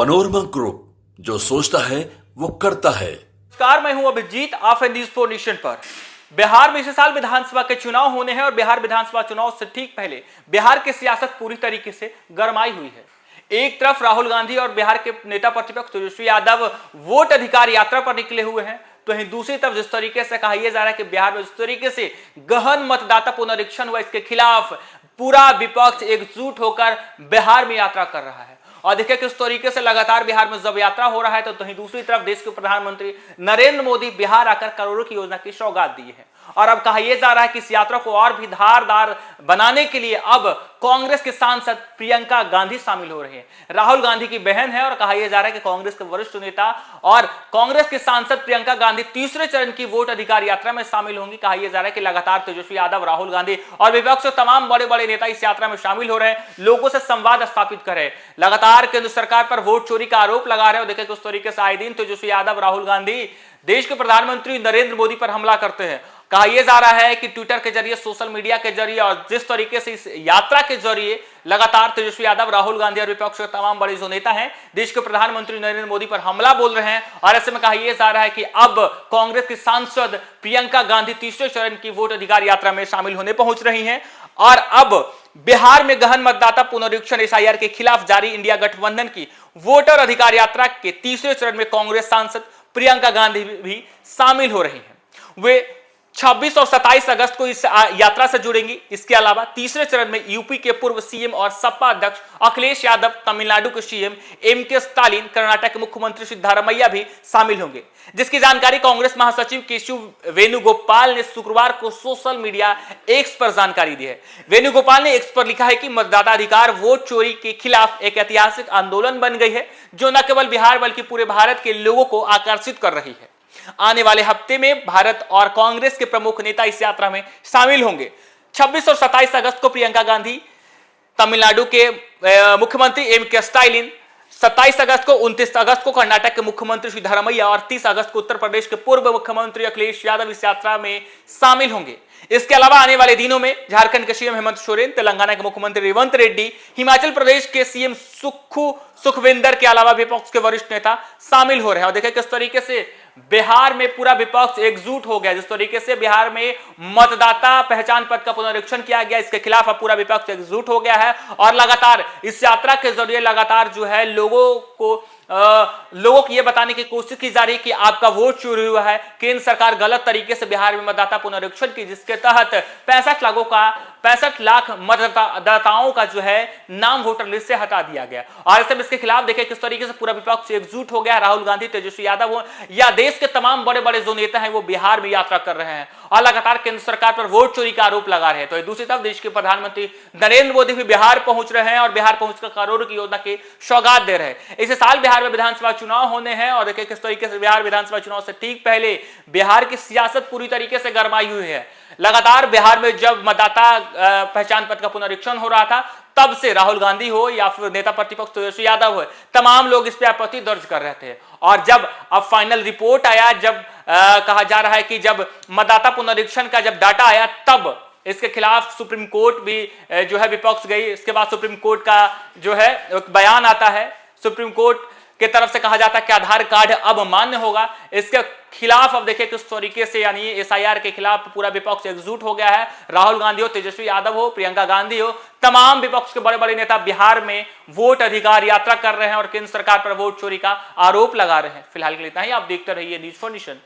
Panorama group, जो सोचता है वो करता है। नमस्कार, मैं हूं अभिजीत। आप हैं न्यूज 4 नेशन पर। बिहार में इस साल विधानसभा के चुनाव होने हैं और बिहार विधानसभा चुनाव से ठीक पहले बिहार की सियासत पूरी तरीके से गरमाई हुई है। एक तरफ राहुल गांधी और बिहार के नेता प्रतिपक्ष तेजस्वी यादव वोट अधिकार यात्रा पर निकले हुए हैं, तो वहीं दूसरी तरफ जिस तरीके से कहा जा रहा है कि बिहार में जिस तरीके से गहन मतदाता पुनरीक्षण हुआ, इसके खिलाफ पूरा विपक्ष एकजुट होकर बिहार में यात्रा कर रहा है। और देखिए किस तरीके से लगातार बिहार में जब यात्रा हो रहा है, तो वहीं दूसरी तरफ देश के प्रधानमंत्री नरेंद्र मोदी बिहार आकर करोड़ों की योजना की सौगात दी है। और अब कहा यह जा रहा है कि इस यात्रा को और भी धारदार बनाने के लिए अब कांग्रेस के सांसद प्रियंका गांधी शामिल हो रहे हैं। राहुल गांधी की बहन है और कहा यह जा रहा है कि कांग्रेस के वरिष्ठ नेता और कांग्रेस के सांसद प्रियंका गांधी तीसरे चरण की वोट अधिकार यात्रा में शामिल होंगी। कहा यह जा रहा है कि लगातार तेजस्वी यादव, राहुल गांधी और विपक्ष के तमाम बड़े बड़े नेता इस यात्रा में शामिल हो रहे हैं, लोगों से संवाद स्थापित कर रहे हैं, लगातार केंद्र सरकार पर वोट चोरी का आरोप लगा रहे हैं। देखिए किस तरीके से आए दिन तेजस्वी यादव, राहुल गांधी देश के प्रधानमंत्री नरेंद्र मोदी पर हमला करते हैं। कहा यह जा रहा है कि ट्विटर के जरिए, सोशल मीडिया के जरिए और जिस तरीके से इस यात्रा के जरिए लगातार तेजस्वी यादव, राहुल गांधी और विपक्ष के तमाम बड़े जो नेता हैं देश के प्रधानमंत्री नरेंद्र मोदी पर हमला बोल रहे हैं। और ऐसे में कहा यह जा रहा है कि अब कांग्रेस की सांसद प्रियंका गांधी तीसरे चरण की वोट अधिकार यात्रा में शामिल होने पहुंच रही हैं। और अब बिहार में गहन मतदाता पुनरीक्षण एसआईआर के खिलाफ जारी इंडिया गठबंधन की वोटर अधिकार यात्रा के तीसरे चरण में कांग्रेस सांसद प्रियंका गांधी भी शामिल हो रही हैं। वे 26 और 27 अगस्त को इस यात्रा से जुड़ेंगी। इसके अलावा तीसरे चरण में यूपी के पूर्व सीएम और सपा अध्यक्ष अखिलेश यादव, तमिलनाडु के सीएम एमके स्टालिन, कर्नाटक के मुख्यमंत्री सिद्धारमैया भी शामिल होंगे, जिसकी जानकारी कांग्रेस महासचिव केशव वेणुगोपाल ने शुक्रवार को सोशल मीडिया एक्स पर जानकारी दी है। वेणुगोपाल ने एक्स पर लिखा है कि मतदाता अधिकार वोट चोरी के खिलाफ एक ऐतिहासिक आंदोलन बन गई है, जो न केवल बिहार बल्कि पूरे भारत के लोगों को आकर्षित कर रही है। आने वाले हफ्ते में भारत और कांग्रेस के प्रमुख नेता इस यात्रा में शामिल होंगे। 26 और 27 अगस्त को प्रियंका गांधी, तमिलनाडु के मुख्यमंत्री एमके स्टालिन, 27 अगस्त को 29 अगस्त को कर्नाटक के मुख्यमंत्री सिद्धारमैया और 30 अगस्त को उत्तर प्रदेश के पूर्व मुख्यमंत्री अखिलेश यादव इस यात्रा में शामिल होंगे। इसके अलावा आने वाले दिनों में झारखंड के सीएम हेमंत सोरेन, तेलंगाना के मुख्यमंत्री रेवंत रेड्डी, हिमाचल प्रदेश के सीएम सुखविंदर के अलावा विपक्ष के वरिष्ठ नेता शामिल हो रहे हैं। और देखिए किस तरीके से बिहार में पूरा विपक्ष एकजुट हो गया। जिस तरीके से बिहार में मतदाता पहचान पत्र का पुनरीक्षण किया गया, इसके खिलाफ अब पूरा विपक्ष एकजुट हो गया है और लगातार इस यात्रा के जरिए लगातार जो है लोगों को ये बताने की कोशिश की जा रही है कि आपका वोट चोरी हुआ है। केंद्र सरकार गलत तरीके से बिहार में मतदाता पुनरीक्षण की, जिसके तहत 65 लाख मतदाताओं का जो है नाम वोटर लिस्ट से हटा दिया गया। और ऐसे में इसके खिलाफ देखिए किस तरीके से पूरा विपक्ष एकजुट हो गया। राहुल गांधी, तेजस्वी यादव हो या देश के तमाम बड़े बड़े जो नेता हैं वो बिहार में यात्रा कर रहे हैं और लगातार केंद्र सरकार पर वोट चोरी का आरोप लगा रहे हैं। तो दूसरी तरफ देश के प्रधानमंत्री नरेंद्र मोदी भी बिहार पहुंच रहे हैं और बिहार पहुंचकर करोड़ों की योजना की सौगात दे रहे हैं। इस साल बिहार में विधानसभा चुनाव होने हैं और देखिए किस तरीके से बिहार विधानसभा चुनाव से ठीक पहले बिहार की सियासत पूरी तरीके से गरमाई हुई है। लगातार बिहार में जब मतदाता पहचान पत्र का पुनरीक्षण हो रहा था, तब से राहुल गांधी हो या फिर नेता प्रतिपक्ष तेजस्वी यादव हो, तमाम लोग इस पर आपत्ति दर्ज कर रहे थे। और जब अब फाइनल रिपोर्ट आया, जब कहा जा रहा है कि जब मतदाता पुनरीक्षण का जब डाटा आया, तब इसके खिलाफ सुप्रीम कोर्ट भी जो है विपक्ष गई। इसके बाद सुप्रीम कोर्ट का जो है एक बयान आता है। सुप्रीम कोर्ट के तरफ से कहा जाता है कि आधार कार्ड अब मान्य होगा। इसके खिलाफ अब देखिए किस तरीके से यानी एसआईआर के खिलाफ पूरा विपक्ष एकजुट हो गया है। राहुल गांधी हो, तेजस्वी यादव हो, प्रियंका गांधी हो, तमाम विपक्ष के बड़े बड़े नेता बिहार में वोट अधिकार यात्रा कर रहे हैं और केंद्र सरकार पर वोट चोरी का आरोप लगा रहे हैं। फिलहाल के लिए इतना ही। आप देखते रहिए न्यूज 4 नेशन।